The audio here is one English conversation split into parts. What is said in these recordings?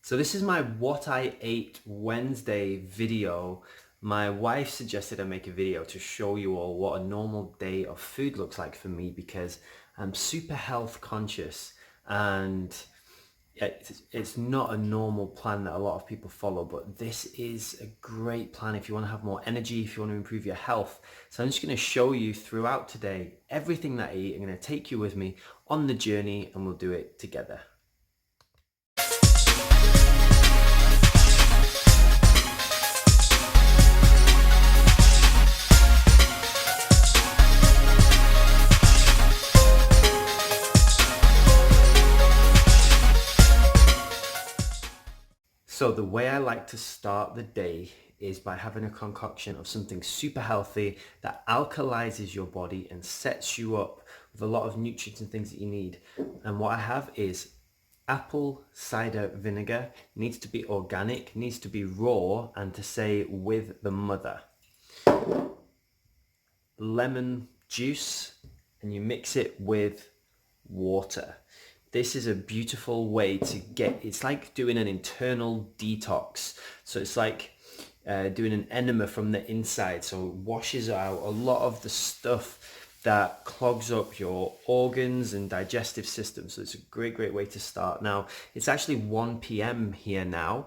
So this is my what I ate Wednesday video. My wife suggested I make a video to show you all what a normal day of food looks like for me because I'm super health conscious, and it's not a normal plan that a lot of people follow, but this is a great plan if you want to have more energy, if you want to improve your health. So I'm just going to show you throughout today everything that I eat. I'm going to take you with me on the journey and we'll do it together. So the way I like to start the day is by having a concoction of something super healthy that alkalizes your body and sets you up with a lot of nutrients and things that you need. And what I have is apple cider vinegar. Needs to be organic, needs to be raw, and to say with the mother. Lemon juice, and you mix it with water. This is a beautiful way to it's like doing an internal detox. So it's like doing an enema from the inside. So it washes out a lot of the stuff that clogs up your organs and digestive system. So it's a great way to start. Now, it's actually 1 p.m. here now.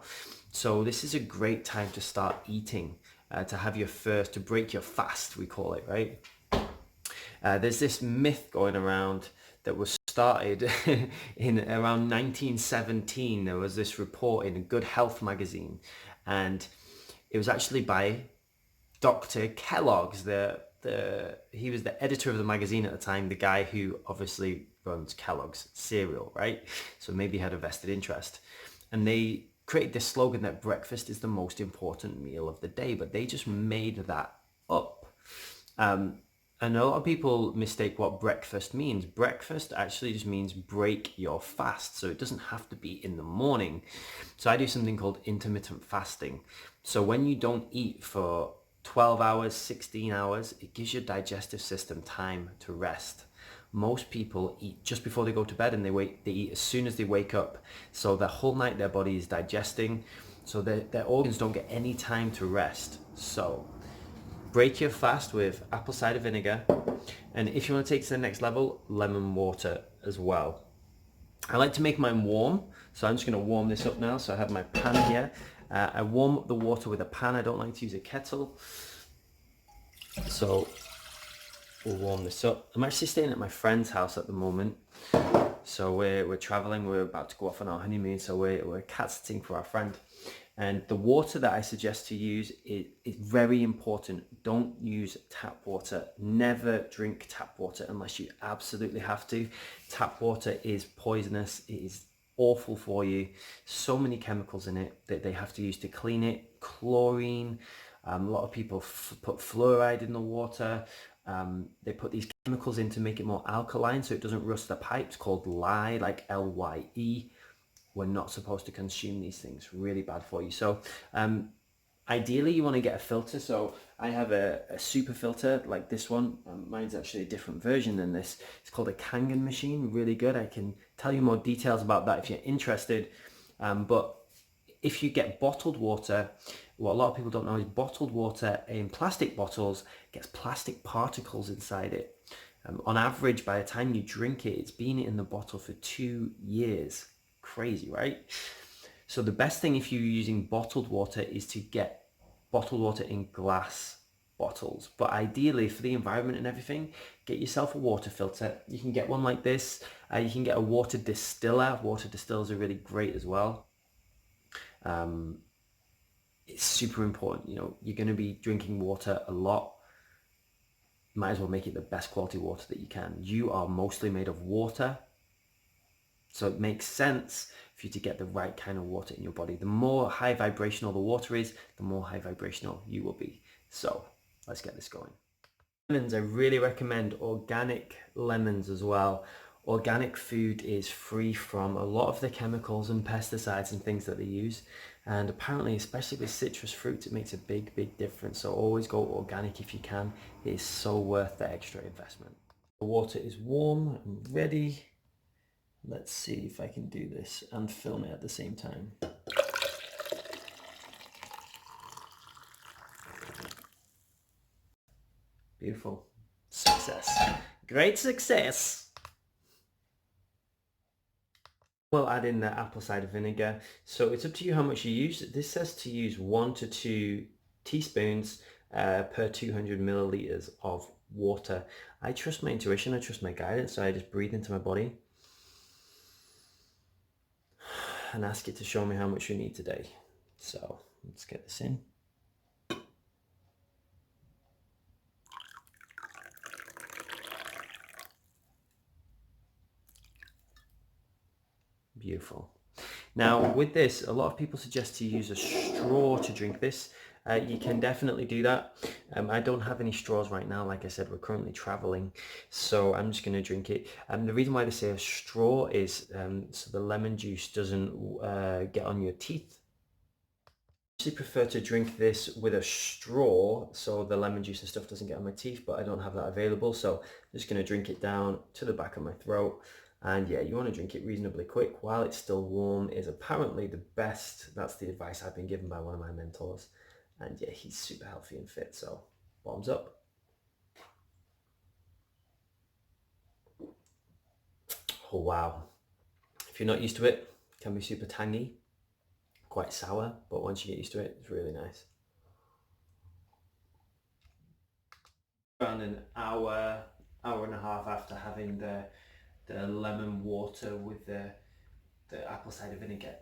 So this is a great time to start eating, to have your first, to break your fast, we call it, right? There's this myth going around that was started in around 1917. There was this report in a Good Health magazine, and it was actually by Dr. Kellogg's. He was the editor of the magazine at the time, the guy who obviously runs Kellogg's cereal, right? So maybe he had a vested interest. And they created this slogan that breakfast is the most important meal of the day, but they just made that up. And a lot of people mistake what breakfast means. Breakfast actually just means break your fast. So it doesn't have to be in the morning. So I do something called intermittent fasting. So when you don't eat for 12 hours, 16 hours, it gives your digestive system time to rest. Most people eat just before they go to bed, and they eat as soon as they wake up. So the whole night their body is digesting. So their organs don't get any time to rest. So break your fast with apple cider vinegar, and if you want to take it to the next level, lemon water as well. I like to make mine warm, so I'm just going to warm this up now. So I have my pan here. I warm up the water with a pan. I don't like to use a kettle. So we'll warm this up. I'm actually staying at my friend's house at the moment. So we're traveling. We're about to go off on our honeymoon. So we're cat sitting for our friend. And the water that I suggest to use is very important. Don't use tap water. Never drink tap water unless you absolutely have to. Tap water is poisonous. It is awful for you. So many chemicals in it that they have to use to clean it. Chlorine. A lot of people put fluoride in the water. They put these chemicals in to make it more alkaline so it doesn't rust the pipes, called lye, like L-Y-E. We're not supposed to consume these things. Really bad for you. So ideally you want to get a filter. So I have a super filter like this one. Mine's actually a different version than this. It's called a Kangen machine. Really good. I can tell you more details about that if you're interested. But if you get bottled water, what a lot of people don't know is bottled water in plastic bottles gets plastic particles inside it. On average, by the time you drink it, it's been in the bottle for 2 years. Crazy, right? So the best thing if you're using bottled water is to get bottled water in glass bottles. But ideally, for the environment and everything, get yourself a water filter. You can get one like this. You can get a water distiller. Water distillers are really great as well. It's super important. You know, you're going to be drinking water a lot. Might as well make it the best quality water that you can. You are mostly made of water. So it makes sense for you to get the right kind of water in your body. The more high vibrational the water is, the more high vibrational you will be. So let's get this going. Lemons, I really recommend organic lemons as well. Organic food is free from a lot of the chemicals and pesticides and things that they use. And apparently, especially with citrus fruits, it makes a big difference. So always go organic if you can. It is so worth the extra investment. The water is warm and ready. Let's see if I can do this and film it at the same time. Beautiful. Success. Great success. We'll add in the apple cider vinegar. So it's up to you how much you use. This says to use 1 to 2 teaspoons per 200 milliliters of water. I trust my intuition, I trust my guidance, so I just breathe into my body and ask it to show me how much we need today. So let's get this in. Beautiful. Now with this, a lot of people suggest to use a straw to drink this. You can definitely do that. I don't have any straws right now. Like I said, we're currently traveling, so I'm just going to drink it. The reason why they say a straw is so the lemon juice doesn't get on your teeth. I actually prefer to drink this with a straw so the lemon juice and stuff doesn't get on my teeth, but I don't have that available, so I'm just going to drink it down to the back of my throat. And yeah, you want to drink it reasonably quick while it's still warm is apparently the best. That's the advice I've been given by one of my mentors. And yeah, he's super healthy and fit, so bottoms up. Oh wow. If you're not used to it, it can be super tangy, quite sour, but once you get used to it, it's really nice. Around an hour, hour and a half after having the lemon water with the apple cider vinegar,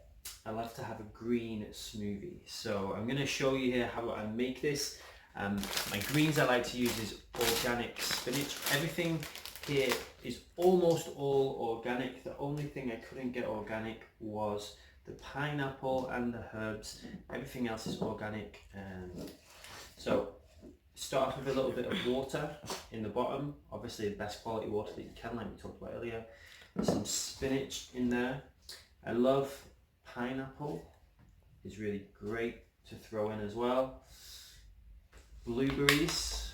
I love to have a green smoothie. So I'm going to show you here how I make this. My greens I like to use is organic spinach. Everything here is almost all organic. The only thing I couldn't get organic was the pineapple and the herbs. Everything else is organic. So start off with a little bit of water in the bottom, obviously the best quality water that you can, like we talked about earlier. Some spinach in there. I love pineapple, is really great to throw in as well. Blueberries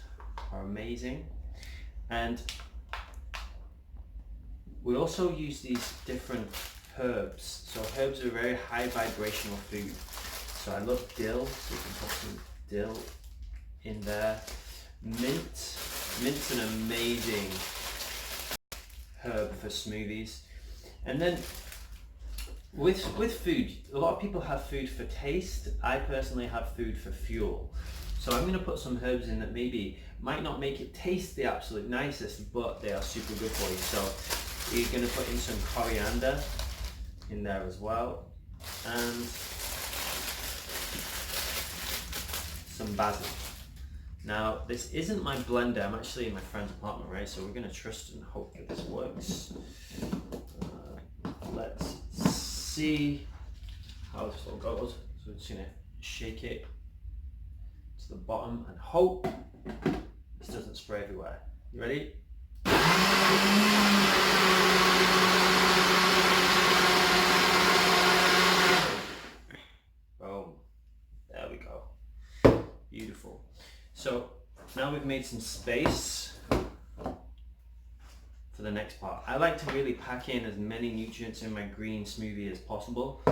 are amazing. And we also use these different herbs. So herbs are a very high vibrational food. So I love dill, so you can put some dill in there. Mint's an amazing herb for smoothies. And then with food, a lot of people have food for taste. I personally have food for fuel. So I'm going to put some herbs in that maybe might not make it taste the absolute nicest, but they are super good for you. So you're going to put in some coriander in there as well, and some basil. Now this isn't my blender, I'm actually in my friend's apartment, right? So we're going to trust and hope that this works. Let's see how this all goes. So we're just going to shake it to the bottom and hope this doesn't spray everywhere. You ready? Boom. There we go. Beautiful. So now we've made some space for the next part. I like to really pack in as many nutrients in my green smoothie as possible.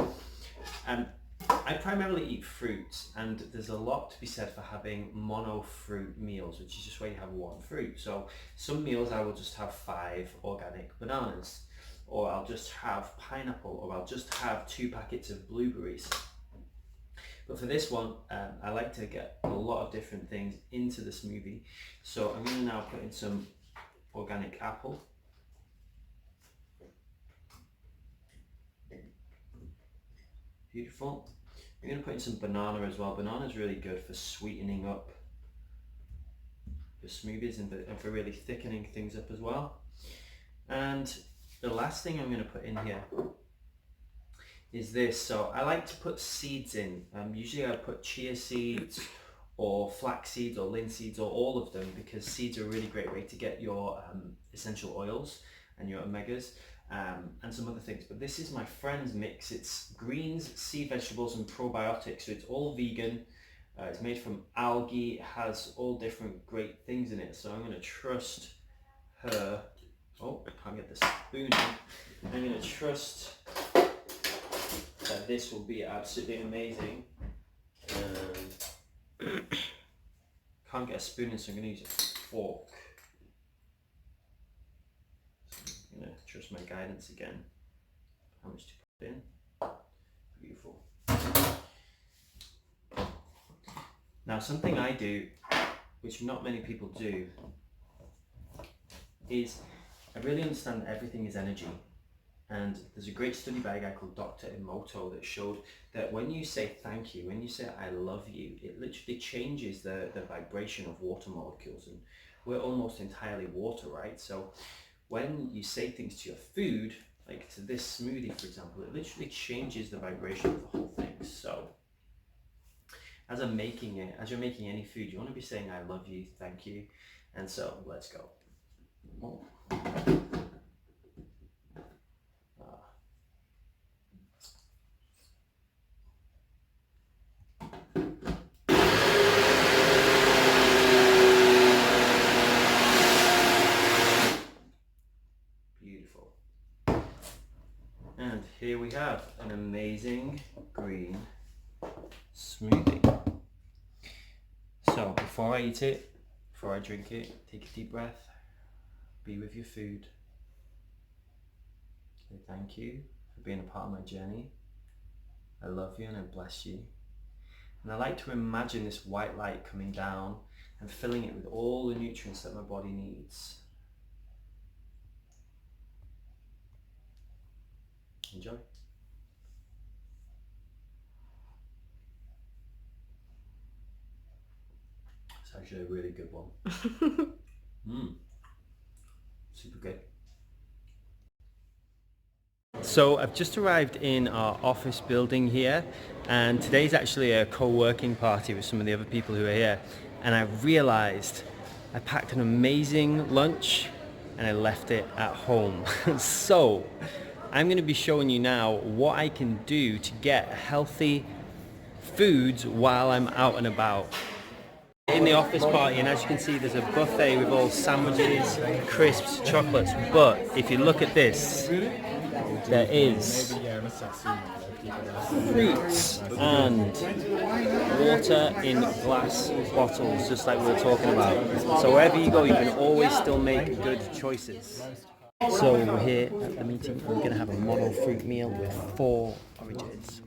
I primarily eat fruits, and there's a lot to be said for having mono fruit meals, which is just where you have one fruit. So some meals I will just have 5 organic bananas, or I'll just have pineapple, or I'll just have 2 packets of blueberries. But for this one, I like to get a lot of different things into the smoothie. So I'm going to now put in some organic apple. Beautiful. I'm going to put in some banana as well. Banana is really good for sweetening up your smoothies and for really thickening things up as well. And the last thing I'm going to put in here is this. So I like to put seeds in. Usually I put chia seeds or flax seeds or linseeds or all of them, because seeds are a really great way to get your essential oils and your omegas. And some other things, but this is my friend's mix. It's greens, seed vegetables and probiotics, so it's all vegan. It's made from algae. It has all different great things in it, so I'm going to trust her. Oh, I can't get the spoon in. I'm going to trust that this will be absolutely amazing. Can't get a spoon in, so I'm going to use fork. So I'm going to trust my guidance again. How much to put in? Beautiful. Now something I do, which not many people do, is I really understand that everything is energy. And there's a great study by a guy called Dr. Emoto that showed that when you say thank you, when you say I love you, it literally changes the vibration of water molecules. And we're almost entirely water, right? So when you say things to your food, like to this smoothie, for example, it literally changes the vibration of the whole thing. So as I'm making it, as you're making any food, you want to be saying I love you, thank you. And so let's go. Oh. Beautiful. And here we have an amazing green smoothie. So before I eat it, before I drink it, take a deep breath, be with your food. Say thank you for being a part of my journey. I love you and I bless you. And I like to imagine this white light coming down and filling it with all the nutrients that my body needs. Enjoy. It's actually a really good one. Super good. So I've just arrived in our office building here, and today's actually a co-working party with some of the other people who are here, and I realized I packed an amazing lunch and I left it at home. So I'm going to be showing you now what I can do to get healthy foods while I'm out and about. In the office party, and as you can see, there's a buffet with all sandwiches, crisps, chocolates, but if you look at this, there is fruits and water in glass bottles, just like we were talking about. So wherever you go, you can always still make good choices. So we're here at the meeting, and we're going to have a mono fruit meal with 4 oranges.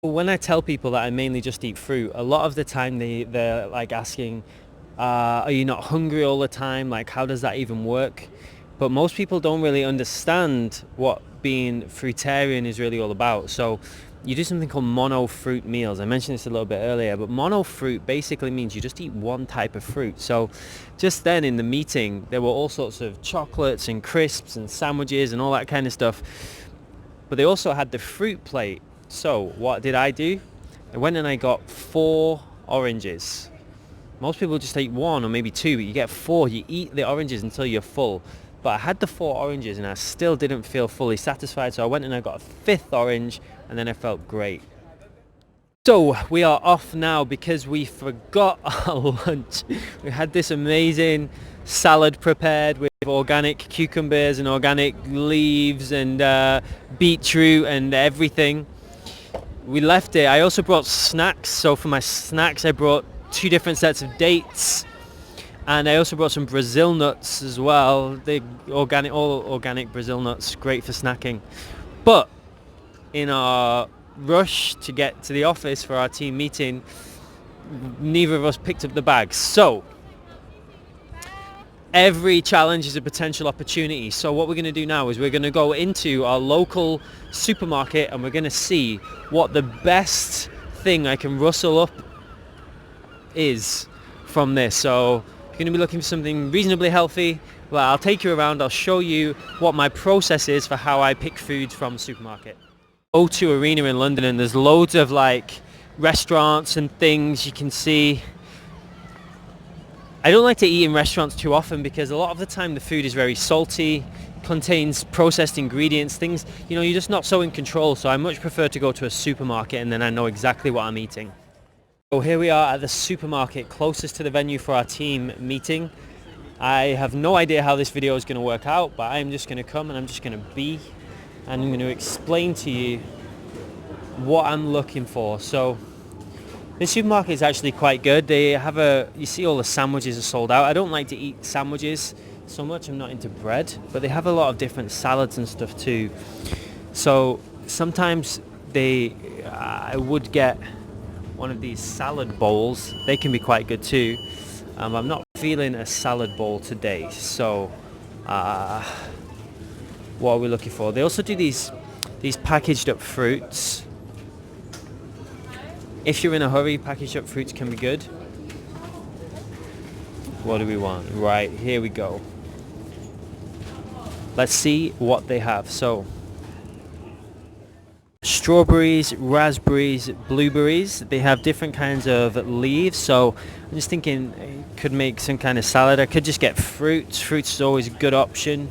When I tell people that I mainly just eat fruit, a lot of the time they're like asking, are you not hungry all the time? Like, how does that even work? But most people don't really understand what being fruitarian is really all about. So you do something called mono fruit meals. I mentioned this a little bit earlier, but mono fruit basically means you just eat one type of fruit. So just then in the meeting, there were all sorts of chocolates and crisps and sandwiches and all that kind of stuff. But they also had the fruit plate. So what did I do? I went and I got 4 oranges. Most people just eat 1 or maybe 2, but you get 4. You eat the oranges until you're full. But I had the 4 oranges and I still didn't feel fully satisfied. So I went and I got a 5th orange and then I felt great. So we are off now because we forgot our lunch. We had this amazing salad prepared with organic cucumbers and organic leaves and beetroot and everything. We left it. I also brought snacks. So for my snacks, I brought 2 different sets of dates, and I also brought some Brazil nuts as well. All organic Brazil nuts, great for snacking. But in our rush to get to the office for our team meeting, neither of us picked up the bags. So every challenge is a potential opportunity. So what we're going to do now is we're going to go into our local supermarket and we're going to see what the best thing I can rustle up is from this. So you're going to be looking for something reasonably healthy. Well, I'll take you around. I'll show you what my process is for how I pick food from the supermarket. O2 Arena in London, and there's loads of like restaurants and things you can see. I don't like to eat in restaurants too often because a lot of the time the food is very salty, contains processed ingredients, things, you know, you're just not so in control. So I much prefer to go to a supermarket and then I know exactly what I'm eating. So here we are at the supermarket closest to the venue for our team meeting. I have no idea how this video is going to work out, but I'm just going to come and I'm just going to be, and I'm going to explain to you what I'm looking for. So The supermarket is actually quite good. They have you see all the sandwiches are sold out. I don't like to eat sandwiches so much. I'm not into bread, but they have a lot of different salads and stuff too. So sometimes I would get one of these salad bowls. They can be quite good too. I'm not feeling a salad bowl today, so what are we looking for? They also do these packaged up fruits. If you're in a hurry, packaged up fruits can be good. What do we want? Right, here we go. Let's see what they have. So, strawberries, raspberries, blueberries. They have different kinds of leaves. So, I'm just thinking I could make some kind of salad. I could just get fruits. Fruits is always a good option.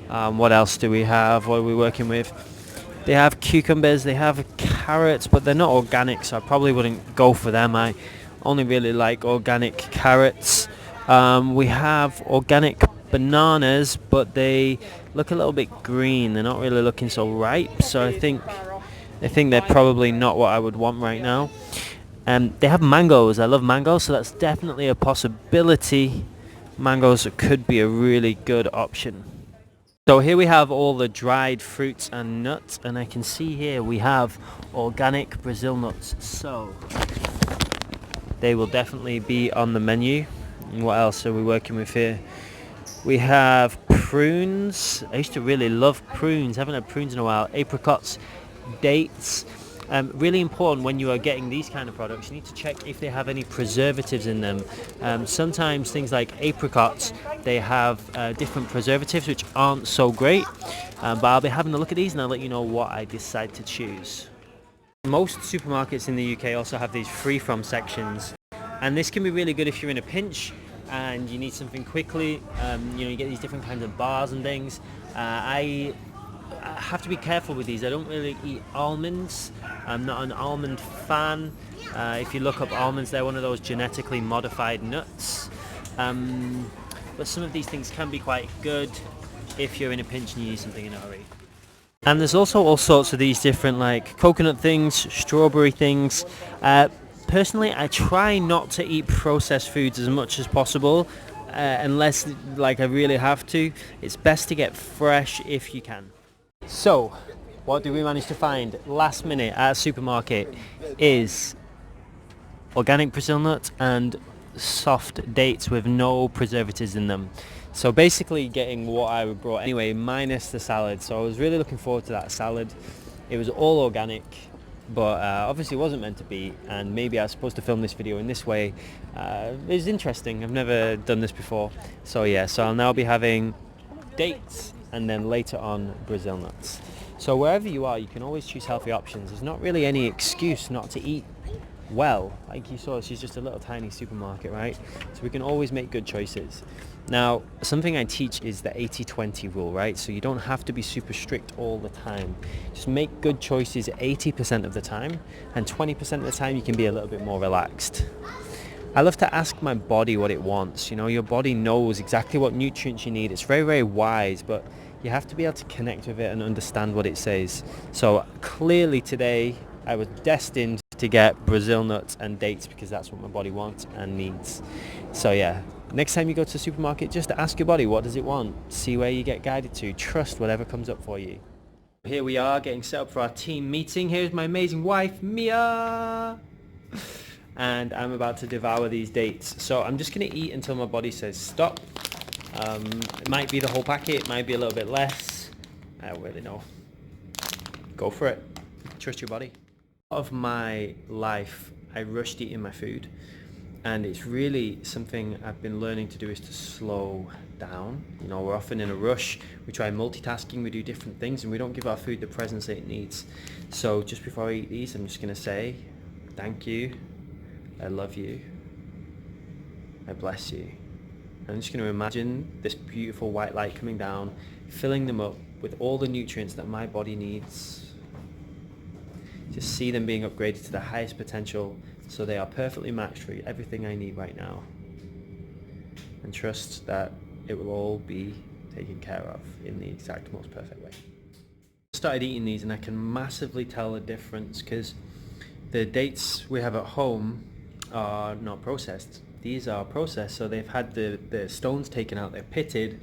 What else do we have? What are we working with? They have cucumbers, they have carrots, but they're not organic, so I probably wouldn't go for them. I only really like organic carrots. We have organic bananas, but they look a little bit green. They're not really looking so ripe, so I think they're probably not what I would want right now. They have mangoes. I love mangoes, so that's definitely a possibility. Mangoes could be a really good option. So here we have all the dried fruits and nuts, and I can see here we have organic Brazil nuts, so they will definitely be on the menu. And what else are we working with here? We have prunes. I used to really love prunes. Haven't had prunes in a while. Apricots, dates. Really important when you are getting these kind of products, you need to check if they have any preservatives in them. Sometimes things like apricots, they have different preservatives which aren't so great, but I'll be having a look at these and I'll let you know what I decide to choose. Most supermarkets in the UK also have these free from sections, and this can be really good if you're in a pinch and you need something quickly. You get these different kinds of bars and things. I have to be careful with these. I don't really eat almonds. I'm not an almond fan. If you look up almonds, they're one of those genetically modified nuts. But some of these things can be quite good if you're in a pinch and you need something in a hurry. And there's also all sorts of these different like coconut things, strawberry things. Personally, I try not to eat processed foods as much as possible. Unless like I really have to. It's best to get fresh if you can. So, what do we manage to find last minute at a supermarket is organic Brazil nuts and soft dates with no preservatives in them. So basically getting what I brought anyway, minus the salad. So I was really looking forward to that salad. It was all organic, but obviously it wasn't meant to be, and maybe I was supposed to film this video in this way. It was interesting. I've never done this before. So yeah, so I'll now be having dates and then later on Brazil nuts. So wherever you are, you can always choose healthy options. There's not really any excuse not to eat well. Like you saw, this is just a little tiny supermarket, right? So we can always make good choices. Now, something I teach is the 80-20 rule, right? So you don't have to be super strict all the time. Just make good choices 80% of the time, and 20% of the time you can be a little bit more relaxed. I love to ask my body what it wants. Your body knows exactly what nutrients you need. It's very, very wise, but you have to be able to connect with it and understand what it says. So clearly today I was destined to get Brazil nuts and dates because that's what my body wants and needs. So yeah, next time you go to the supermarket, just ask your body, what does it want? See where you get guided to. Trust whatever comes up for you. Here we are getting set up for our team meeting. Here's my amazing wife, Mia. And I'm about to devour these dates. So I'm just going to eat until my body says stop. It might be the whole packet, it might be a little bit less. I don't really know. Go for it. Trust your body. A lot of my life, I rushed eating my food. And it's really something I've been learning to do is to slow down. We're often in a rush. We try multitasking, we do different things, and we don't give our food the presence that it needs. So just before I eat these, I'm just going to say, thank you. I love you. I bless you. I'm just going to imagine this beautiful white light coming down, filling them up with all the nutrients that my body needs. Just see them being upgraded to the highest potential so they are perfectly matched for everything I need right now. And trust that it will all be taken care of in the exact most perfect way. I started eating these and I can massively tell the difference because The dates we have at home are not processed. These are processed, so they've had the stones taken out, they're pitted,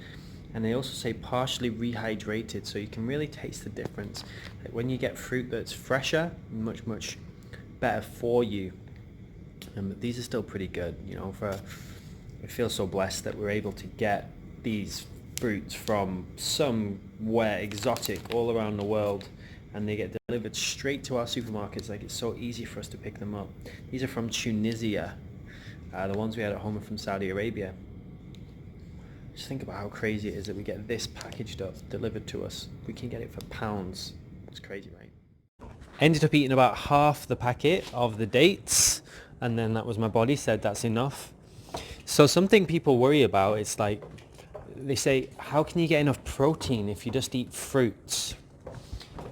and they also say partially rehydrated, so you can really taste the difference. Like when you get fruit that's fresher, much better for you. But these are still pretty good, you know. I feel so blessed that we're able to get these fruits from somewhere exotic all around the world, and they get delivered straight to our supermarkets. Like, it's so easy for us to pick them up. These are from Tunisia. The ones we had at home are from Saudi Arabia. Just think about how crazy it is that we get this packaged up, delivered to us. We can get it for pounds. It's crazy, right? Ended up eating about half the packet of the dates, and then that was my body said that's enough. So something people worry about, it's like, they say, how can you get enough protein if you just eat fruits?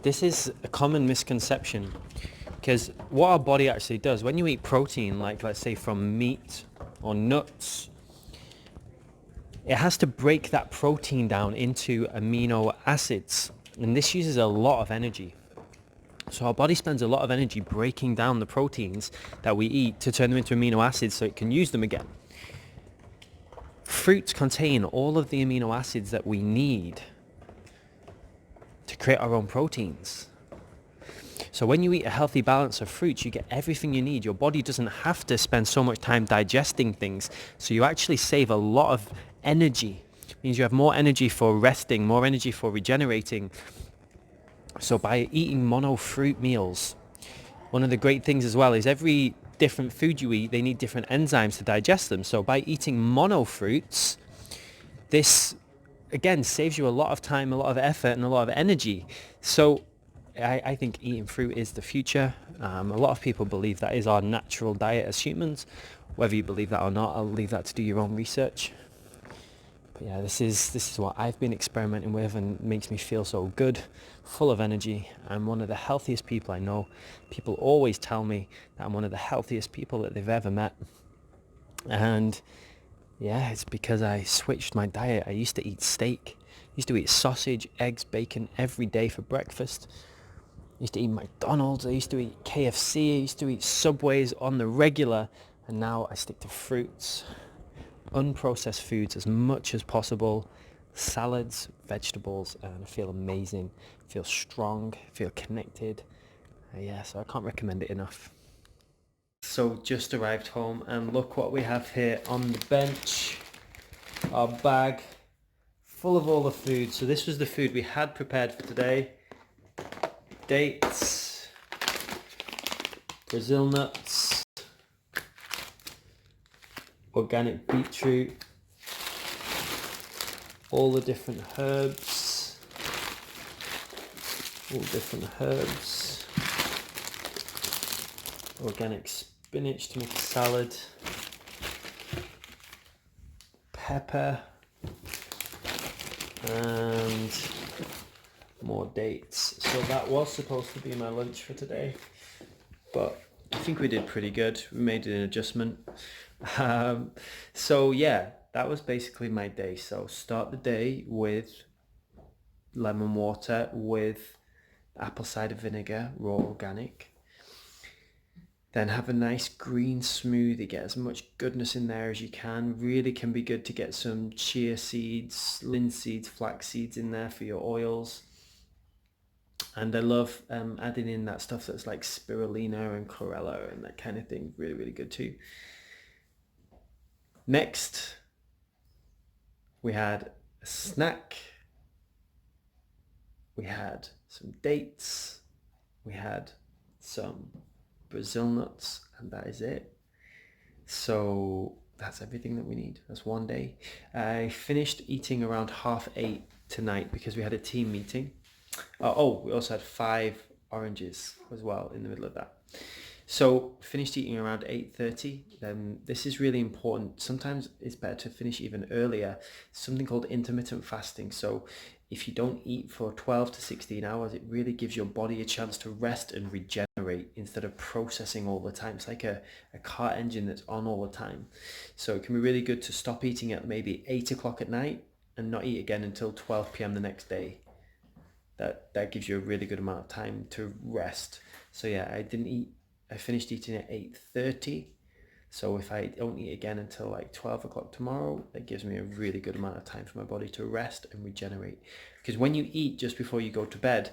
This is a common misconception, because what our body actually does, when you eat protein, like let's say from meat or nuts, it has to break that protein down into amino acids, and this uses a lot of energy. So our body spends a lot of energy breaking down the proteins that we eat to turn them into amino acids so it can use them again. Fruits contain all of the amino acids that we need to create our own proteins. So when you eat a healthy balance of fruits, you get everything you need. Your body doesn't have to spend so much time digesting things. So you actually save a lot of energy. It means you have more energy for resting, more energy for regenerating. So by eating mono fruit meals, one of the great things as well is every different food you eat, they need different enzymes to digest them. So by eating mono fruits, this again saves you a lot of time, a lot of effort, and a lot of energy. So I think eating fruit is the future. A lot of people believe that is our natural diet as humans. Whether you believe that or not, I'll leave that to do your own research. But yeah, this is what I've been experimenting with, and makes me feel so good, full of energy. I'm one of the healthiest people I know. People always tell me that I'm one of the healthiest people that they've ever met. And yeah, it's because I switched my diet. I used to eat steak. I used to eat sausage, eggs, bacon every day for breakfast. I used to eat McDonald's. I used to eat KFC. I used to eat Subways on the regular. And now I stick to fruits, unprocessed foods as much as possible, salads, vegetables, and I feel amazing. I feel strong. I feel connected. Yeah, so I can't recommend it enough. So just arrived home, and look what we have here on the bench. Our bag full of all the food. So this was the food we had prepared for today. Dates, Brazil nuts, organic beetroot, all the different herbs, organic spinach to make a salad, pepper, and more dates. So that was supposed to be my lunch for today, but I think we did pretty good. We made an adjustment. So yeah, that was basically my day. So start the day with lemon water with apple cider vinegar, raw organic. Then have a nice green smoothie. Get as much goodness in there as you can. Really can be good to get some chia seeds, linseeds, flax seeds in there for your oils. And I love adding in that stuff that's like spirulina and chlorella and that kind of thing. Really, really good too. Next, we had a snack. We had some dates. We had some Brazil nuts, and that is it. So that's everything that we need. That's one day. I finished eating around 8:30 tonight because we had a team meeting. We also had 5 oranges as well in the middle of that. So finished eating around 8:30. This is really important. Sometimes it's better to finish even earlier. Something called intermittent fasting. So if you don't eat for 12 to 16 hours, it really gives your body a chance to rest and regenerate instead of processing all the time. It's like a car engine that's on all the time. So it can be really good to stop eating at maybe 8 o'clock at night and not eat again until 12 p.m. the next day. That gives you a really good amount of time to rest. So yeah, I didn't eat I finished eating at 8:30. So if I don't eat again until like 12 o'clock tomorrow, that gives me a really good amount of time for my body to rest and regenerate. Because when you eat just before you go to bed,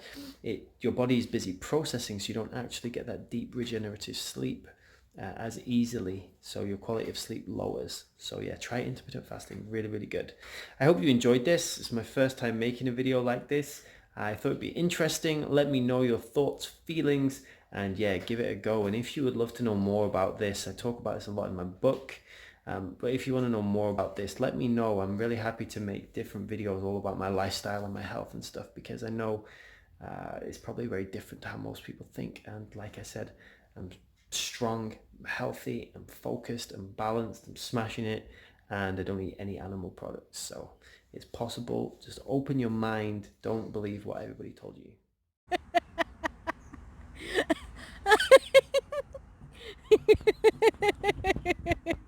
your body is busy processing, so you don't actually get that deep regenerative sleep as easily. So your quality of sleep lowers. So yeah, try intermittent fasting. Really, really good. I hope you enjoyed this. It's my first time making a video like this. I thought it'd be interesting. Let me know your thoughts, feelings, and yeah, give it a go. And if you would love to know more about this, I talk about this a lot in my book. But if you want to know more about this, let me know. I'm really happy to make different videos all about my lifestyle and my health and stuff, because I know it's probably very different to how most people think. And like I said, I'm strong, healthy, and focused and balanced. I'm smashing it, and I don't eat any animal products. So it's possible. Just open your mind. Don't believe what everybody told you.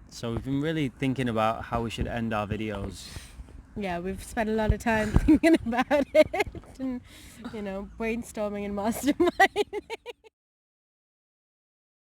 So we've been really thinking about how we should end our videos. Yeah, we've spent a lot of time thinking about it and, brainstorming and masterminding.